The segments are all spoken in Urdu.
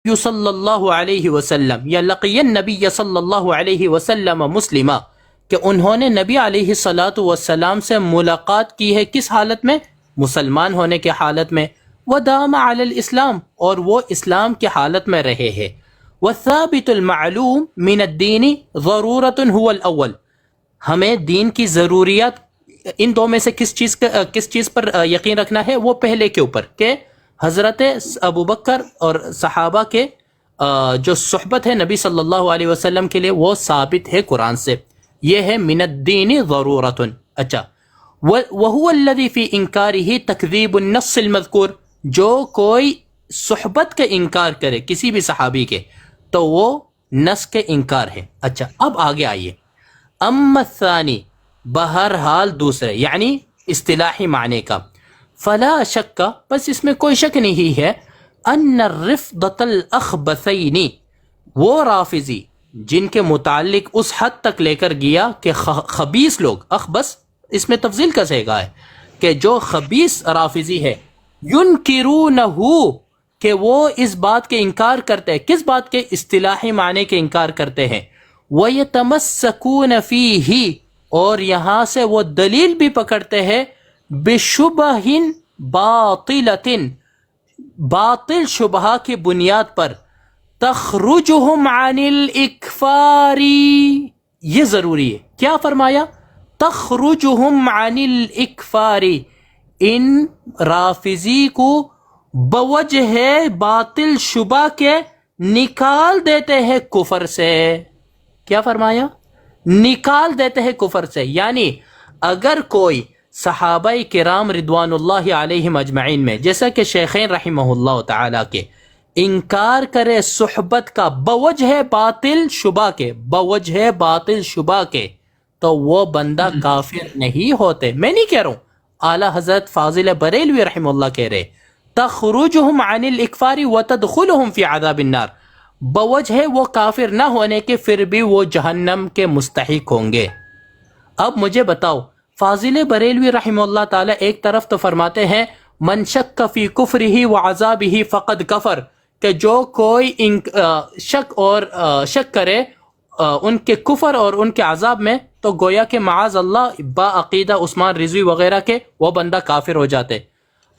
صلی اللہ علیہ وسلم یا لقی النبی صلی اللہ علیہ وسلم مسلمہ، کہ انہوں نے نبی علیہ الصلاۃ والسلام سے ملاقات کی ہے کس حالت میں؟ مسلمان ہونے کے حالت میں. ودام علی الاسلام، اور وہ اسلام کی حالت میں رہے ہیں. والثابت المعلوم من الدین ضرورۃ هو الاول، ہمیں دین کی ضروریات ان دو میں سے کس چیز پر یقین رکھنا ہے؟ وہ پہلے کے اوپر کہ حضرت ابو بکر اور صحابہ کے جو صحبت ہے نبی صلی اللہ علیہ وسلم کے لیے وہ ثابت ہے قرآن سے. یہ ہے من الدین ضرورۃ. اچھا، وہو الذی فی انکارہ تکذیب النص المذکور، جو کوئی صحبت کے انکار کرے کسی بھی صحابی کے تو وہ نص کے انکار ہے. اچھا، اب آگے آئیے. اما الثانی، بہرحال دوسرے یعنی اصطلاحی معنی کا، فلا شک، بس اس میں کوئی شک نہیں ہے، ان الرفضۃ الاخبثین، وہ رافضی جن کے متعلق اس حد تک لے کر گیا کہ خبیث لوگ، اخبث اس میں تفضیل کا صیغہ ہے کہ جو خبیث رافضی ہے، ینکرونہ، کہ وہ اس بات کے انکار کرتے ہیں. کس بات کے؟ اصطلاحی معنی کے انکار کرتے ہیں. وَيَتَمَسَّكُونَ فِيهِ، اور یہاں سے وہ دلیل بھی پکڑتے ہیں بِشُبَهٍ بَاطِلَةٍ، باطل شبہ کی بنیاد پر. تخرجہم عن الاکفار، یہ ضروری ہے. کیا فرمایا؟ تخرجہم عن الاکفار، ان رافضی کو بوجہ باطل شبہ کے نکال دیتے ہیں کفر سے. کیا فرمایا؟ نکال دیتے ہیں کفر سے. یعنی اگر کوئی صحابہ کرام رضوان اللہ علیہم اجمعین میں، جیسا کہ شیخین رحمہ اللہ تعالی کے، انکار کرے صحبت کا بوجہ باطل شبہ کے، بوجہ باطل شبہ کے، تو وہ بندہ کافر نہیں ہوتے. میں نہیں کہہ رہا ہوں، اعلی حضرت فاضل بریلوی رحمہ اللہ کہہ رہے تخرجہم عن الاکفار وتدخلہم فی عذاب النار، بوجہ وہ کافر نہ ہونے کے پھر بھی وہ جہنم کے مستحق ہوں گے. اب مجھے بتاؤ، فاضل بریلوی رحمہ اللہ تعالی ایک طرف تو فرماتے ہیں من شک فی کفرہ وعذابہ فقد کفر، کہ جو کوئی شک کرے ان کے کفر اور ان کے عذاب میں تو گویا کہ معاذ اللہ با عقیدہ عثمان رضوی وغیرہ کے وہ بندہ کافر ہو جاتے.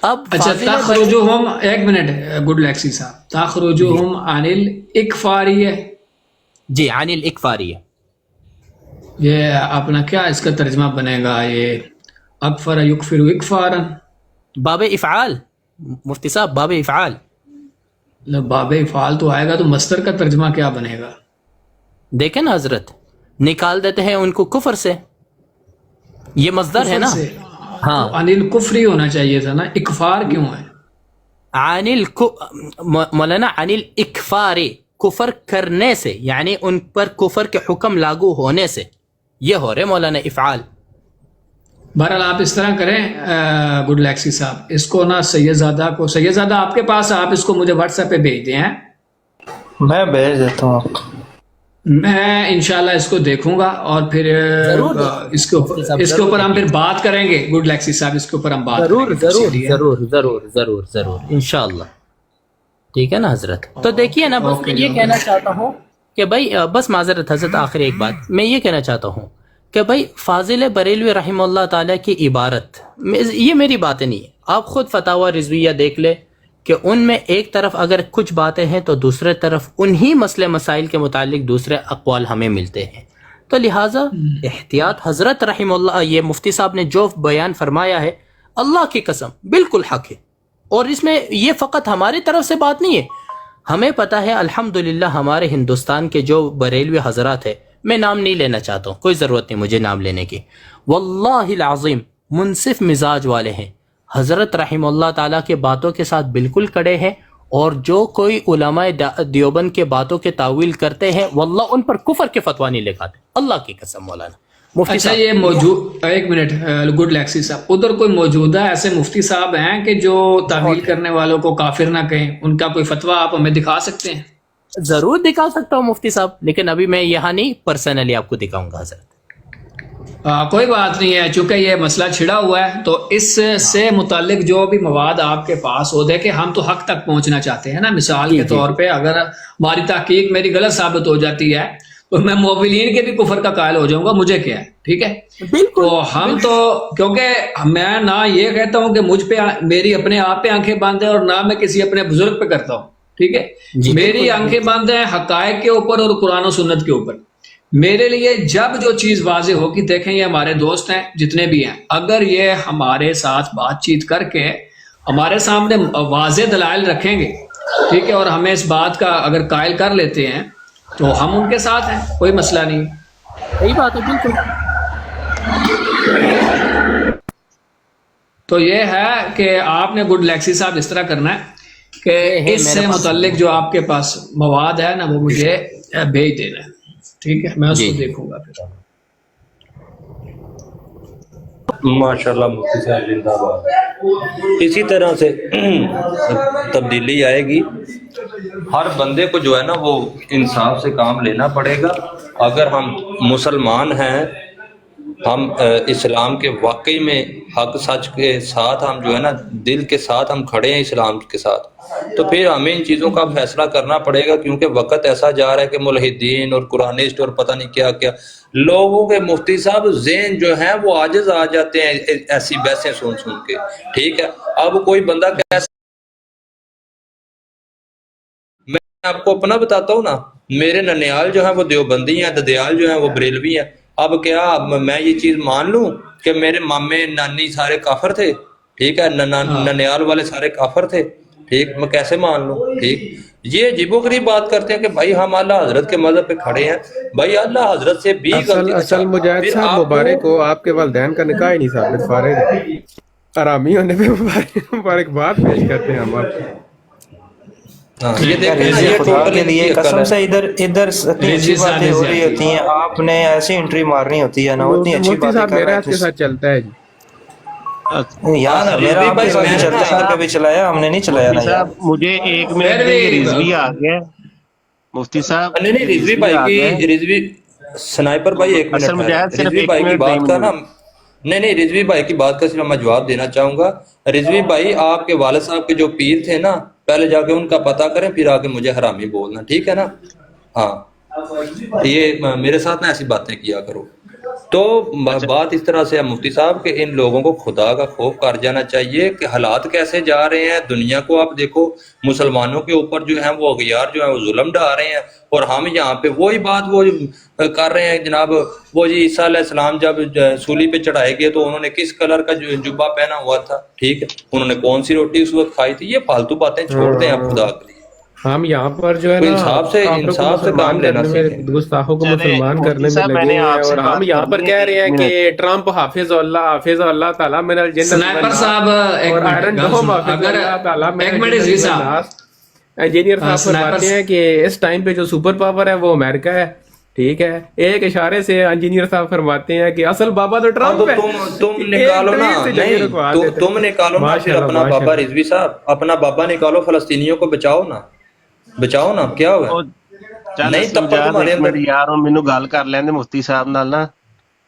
اب اچھا، تخرجہم، ایک منٹ گڈ لیکسی صاحب، تخرجہم عن الاکفاریہ، جی عن الاکفاریہ، یہ اپنا کیا اس کا ترجمہ بنے گا؟ یہ اکفر یکفر اکفارا، باب افعال مفتی صاحب، باب افعال. باب افعال تو آئے گا تو مصدر کا ترجمہ کیا بنے گا؟ دیکھیں نا حضرت، نکال دیتے ہیں ان کو کفر سے، یہ مصدر ہے نا. ہاں، عن الکفر ہی ہونا چاہیے تھا نا، اکفار کیوں ہے؟ مولانا عن الاکفار، کفر کرنے سے، یعنی ان پر کفر کے حکم لاگو ہونے سے، یہ ہو رہے مولانا افعال. بہرحال آپ اس طرح کریں گڈ لیکسی صاحب، اس کو نا سیدزادہ کو، سیدزادہ آپ کے پاس، آپ اس کو مجھے واٹس ایپ پہ بھیج دیں. میں بھیج دیتا ہوں. میں انشاءاللہ اس کو دیکھوں گا اور پھر اس کے اوپر ہم پھر بات کریں گے. گڈ لیکسی صاحب، اس کے اوپر ہم بات ضرور کریں گے. ضرور ضرور ضرور ضرور ضرور انشاءاللہ. ٹھیک ہے نا حضرت؟ تو دیکھیے نا، بس میں یہ کہنا چاہتا ہوں کہ بھائی، بس معذرت حضرت، آخر ایک بات میں یہ کہنا چاہتا ہوں کہ بھائی فاضل بریلوی رحمہ اللہ تعالیٰ کی عبارت، یہ میری باتیں نہیں ہے، آپ خود فتاوی رضویہ دیکھ لے کہ ان میں ایک طرف اگر کچھ باتیں ہیں تو دوسرے طرف انہی مسئلے مسائل کے متعلق دوسرے اقوال ہمیں ملتے ہیں. تو لہٰذا احتیاط، حضرت رحمہ اللہ، یہ مفتی صاحب نے جو بیان فرمایا ہے اللہ کی قسم بالکل حق ہے، اور اس میں یہ فقط ہماری طرف سے بات نہیں ہے، ہمیں پتہ ہے الحمدللہ ہمارے ہندوستان کے جو بریلوی حضرات ہیں، میں نام نہیں لینا چاہتا ہوں، کوئی ضرورت نہیں مجھے نام لینے کی، واللہ العظیم منصف مزاج والے ہیں. حضرت رحمہ اللہ تعالیٰ کے باتوں کے ساتھ بالکل کڑے ہیں، اور جو کوئی علماء دیوبند کے باتوں کے تعویل کرتے ہیں واللہ ان پر کفر کے فتویٰ نہیں لکھاتے، اللہ کی قسم. مولانا مفتی اچھا، صاحب، یہ موجود، ایک منٹ گڈ لیکسی صاحب، ادھر کوئی موجودہ ایسے مفتی صاحب ہیں کہ جو تعویل کرنے والوں کو کافر نہ کہیں؟ ان کا کوئی فتویٰ آپ ہمیں دکھا سکتے ہیں؟ ضرور دکھا سکتا ہوں مفتی صاحب، لیکن ابھی میں یہاں نہیں، پرسنلی آپ کو دکھاؤں گا حضرت. کوئی بات نہیں ہے، چونکہ یہ مسئلہ چھڑا ہوا ہے تو اس سے متعلق جو بھی مواد آپ کے پاس ہو، دیکھیں ہم تو حق تک پہنچنا چاہتے ہیں نا. مثال جی کے جی طور پہ اگر ہماری تحقیق میری غلط ثابت ہو جاتی ہے تو میں مؤولین کے بھی کفر کا قائل ہو جاؤں گا، مجھے کیا ہے، ٹھیک ہے. بالکل تو ہم تو کیونکہ میں نہ یہ کہتا ہوں کہ مجھ پہ میری اپنے آپ پہ آنکھیں بند ہے، اور نہ میں کسی اپنے بزرگ پہ کرتا ہوں، ٹھیک ہے. جی میری بالکل آنکھیں بند ہیں حقائق کے اوپر اور قرآن و سنت کے اوپر. میرے لیے جب جو چیز واضح ہوگی، دیکھیں یہ ہمارے دوست ہیں جتنے بھی ہیں، اگر یہ ہمارے ساتھ بات چیت کر کے ہمارے سامنے واضح دلائل رکھیں گے، ٹھیک ہے، اور ہمیں اس بات کا اگر قائل کر لیتے ہیں تو ہم ان کے ساتھ ہیں، کوئی مسئلہ نہیں. صحیح بات ہے بالکل. تو یہ ہے کہ آپ نے گڈ لیکسی صاحب اس طرح کرنا ہے کہ یہ ہے اس میرے سے پاس. متعلق جو آپ کے پاس مواد ہے نا وہ مجھے بھیج دینا ہے، ٹھیک ہے، میں اس جی کو جی دیکھوں گا پھر. ماشاءاللہ مفتی صاحب زندہ باد. اسی طرح سے تبدیلی آئے گی. ہر بندے کو جو ہے نا وہ انصاف سے کام لینا پڑے گا. اگر ہم مسلمان ہیں، ہم اسلام کے واقعی میں حق سچ کے ساتھ ہم جو ہے نا دل کے ساتھ ہم کھڑے ہیں اسلام کے ساتھ، تو پھر ہمیں ان چیزوں کا فیصلہ کرنا پڑے گا. کیونکہ وقت ایسا جا رہا ہے کہ ملحدین اور قرآنسٹ اور پتہ نہیں کیا کیا لوگوں کے مفتی صاحب ذہن جو ہیں وہ عاجز آ جاتے ہیں ایسی بحثیں سن سن کے، ٹھیک ہے. اب کوئی بندہ کیسے، میں آپ کو اپنا بتاتا ہوں نا، میرے ننیال جو ہیں وہ دیوبندی ہیں، ددیال جو ہیں وہ بریلوی ہیں. اب کیا میں یہ چیز مان لوں کہ میرے مامے نانی سارے کافر تھے، ٹھیک ہے، ننیال والے سارے کافر تھے، ٹھیک، میں کیسے مان لوں؟ ٹھیک، یہ عجیب و غریب بات کرتے ہیں کہ بھائی ہم اعلیٰ حضرت کے مذہب پہ کھڑے ہیں. بھائی اعلیٰ حضرت سے بھی غلطی. اصل مجاہد پھر صاحب آپ مبارک کو ہو، آپ کے والدین کا نکاح ہی نہیں ثابت، فارغ ہے. آرامی ہونے پہ مبارکباد پیش کرتے ہیں ہم آپ کو. ہاں یہ دیکھیں نا، رضی یہ خدا ٹوٹل کے ان لیے کی عقل قسم ہے. سے ادھر اتنی اچھی رجی باتیں ہو رہی ہوتی ہیں، آپ نے ایسی انٹری مارنی ہوتی ہے نا، اتنی اچھی مفتی باتیں صاحب کر رہے میرے ہیں ہاتھ کے ساتھ چلتا ہے جی. یہاں نا میرا رضوی آپ کے بھائی ساتھ میں نہیں نا چلتا ہے، کبھی چلایا ہم نے نہیں چلایا مفتی نا یار. صاحب مجھے ایک منٹ پھر دیں گے، بھی رضوی آ گیا. مفتی صاحب نہیں نہیں، رضوی رضوی بھائی آ گئے. کی رضوی سنائپر بھائی ایک اصل منٹ مجاہد ٹھہرے. صرف رضوی ایک بھائی کی منٹ دیں بات کا مجھے. نا، نہیں رضوی بھائی کی بات کا صرف میں جواب دینا چاہوں گا. رضوی بھائی آپ کے والد صاحب کے جو پیر تھے نا، پہلے جا کے ان کا پتہ کریں، پھر آ کے مجھے حرامی بولنا، ٹھیک ہے نا. ہاں یہ میرے ساتھ نا ایسی باتیں کیا کرو. تو اچھا بات اس طرح سے ہے مفتی صاحب کہ ان لوگوں کو خدا کا خوف کر جانا چاہیے کہ حالات کیسے جا رہے ہیں. دنیا کو آپ دیکھو، مسلمانوں کے اوپر جو ہیں وہ اغیار جو ہیں وہ ظلم ڈھا رہے ہیں، اور ہم یہاں پہ وہی بات وہ کر رہے ہیں جناب. وہ جی عیسیٰ علیہ السلام جب سولی پہ چڑھائے گئے تو انہوں نے کس کلر کا جبہ پہنا ہوا تھا، ٹھیک ہے، انہوں نے کون سی روٹی اس وقت کھائی تھی. یہ فالتو باتیں چھوڑ دیں آپ خدا کے لیے. ہم یہاں پر جو ہے کوئی نا کافروں کو انصاف سے کام مسلمان لینا کرنے میں، سیکھیں. گستاخوں کو چلے مسلمان مفتی کرنے میں صاحب، میں لگے نے ہوئے ہیں، آپ سے اور ہم بات یہاں پر کرنی کہہ ہے. رہے ایک ہیں منٹ. کہ ٹرمپ حافظ اللہ تعالیٰ من الجنت سنائپر والناس، صاحب ایک اور منٹ آئرن گل ڈوم سنو، حافظ اگر اللہ تعالیٰ من ایک منٹ الجنت رضوی صاحب، والناس. انجینئر صاحب سنائپر فرماتے ہیں کہ اس ٹائم پہ جو سپر پاور ہے وہ امریکہ ہے، ٹھیک ہے. ایک اشارے سے انجینئر صاحب فرماتے ہیں کہ اصل بابا تو ہاں تو ٹرمپ ہے. تم ایک نکالو نا، ٹویٹ سے جگہ نہیں رکوا دیتے تم ہیں. نکالو نا پھر ماشاءاللہ اپنا بابا. ماشاءاللہ. رضوی صاحب اپنا بابا نکالو، فلسطینیوں کو بچاؤ نا، بچاؤ نا. کیا ہوا ਉਹ ਚੱਲ نہیں تپا ਸਮਝਾ تمہارے ਇੱਕ ਮਿੰਟ اندر. ਯਾਰ, ਹੁਣ ਮੈਨੂੰ ਗੱਲ ਕਰ ਲੈਂਦੇ ਮੁਫਤੀ ਸਾਹਿਬ ਨਾਲ ਨਾ,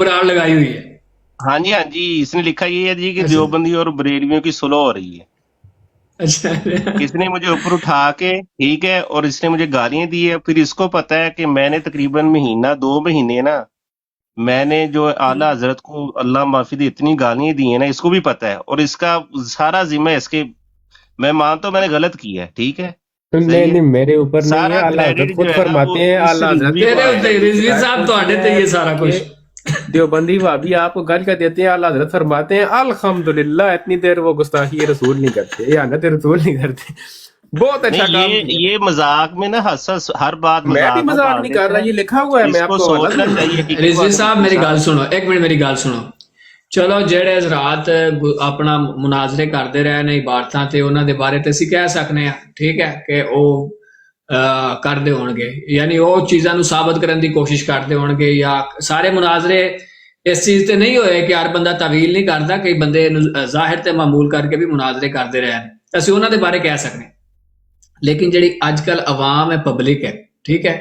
براڑ لگائی ہوئی ہے. ہاں جی اس نے لکھا یہ ہے جی کہ اچھا دیوبندی اور بریلویوں کی صلح ہو رہی ہے. اچھا اس نے مجھے اوپر اٹھا کے، ٹھیک ہے، اور اس نے مجھے گالیاں دی ہے. پھر اس کو پتا ہے کہ میں نے تقریباً مہینہ 2 مہینے نا میں نے جو اعلیٰ حضرت کو اللہ معافی دے اتنی گالیاں دی ہیں نا، اس کو بھی پتہ ہے، اور اس کا سارا ذمہ اس کے، میں مانتا ہوں میں نے غلط کیا ہے، ٹھیک ہے، نہیں نہیں میرے اوپر نہیں ہے، سارا اعلیٰ حضرت کریڈٹ خود جو ہے نا فرماتے ہیں، وہ اس اعلیٰ حضرت رضوی تیرے اتنے رضوی صاحب تواڈے تے یہ سارا کچھ دیوبندی بھابی آپ کو گل کر دیتے ہیں، اعلیٰ حضرت فرماتے ہیں الحمدللہ اتنی دیر وہ گستاخی رسول نہیں کرتے، احانت رسول نہیں کرتے. بہت اچھا کام نہیں، کیا. یہ مذاق میں نا حساس ہر بات میں بھی مذاق نہیں کر رہا، یہ لکھا ہوا ہے، میں اس آپ کو کو سوچنا چاہیے کہ رضوی صاحب میری گل سنو، ایک منٹ میری گل سنو. چلو جہے حضرات اپنا مناظرے کرتے رہے نے عبارتاں تے انہاں دے بارے تے اسی کہہ سکنے ہیں، ٹھیک ہے، کہ او کرتے ہون گے، یعنی وہ چیزاں نو ثابت کرن دی کوشش کرتے ہون گے، یا سارے مناظرے اس چیز تے نہیں ہوئے کہ ہر بندہ تعویل نہیں کرتا، کئی بندے ظاہر تے معمول کر کے بھی مناظرے کرتے رہے ہیں، اسی انہاں دے بارے کہہ سکنے. لیکن جڑی اج کل عوام ہے، پبلک ہے، ٹھیک ہے،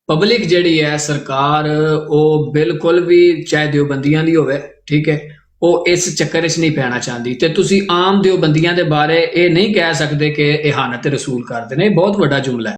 پبلک جڑی ہے سرکار او بالکل بھی چاہے دیوبندیاں دی ہوئے، ٹھیک ہے، وہ اس چکر وچ نہیں پینا چاہتی، تے تسی عام دیوبندیاں دے بارے اے نہیں کہہ سکتے کہ احانت رسول کردے نے، بہت بڑا جملہ ہے.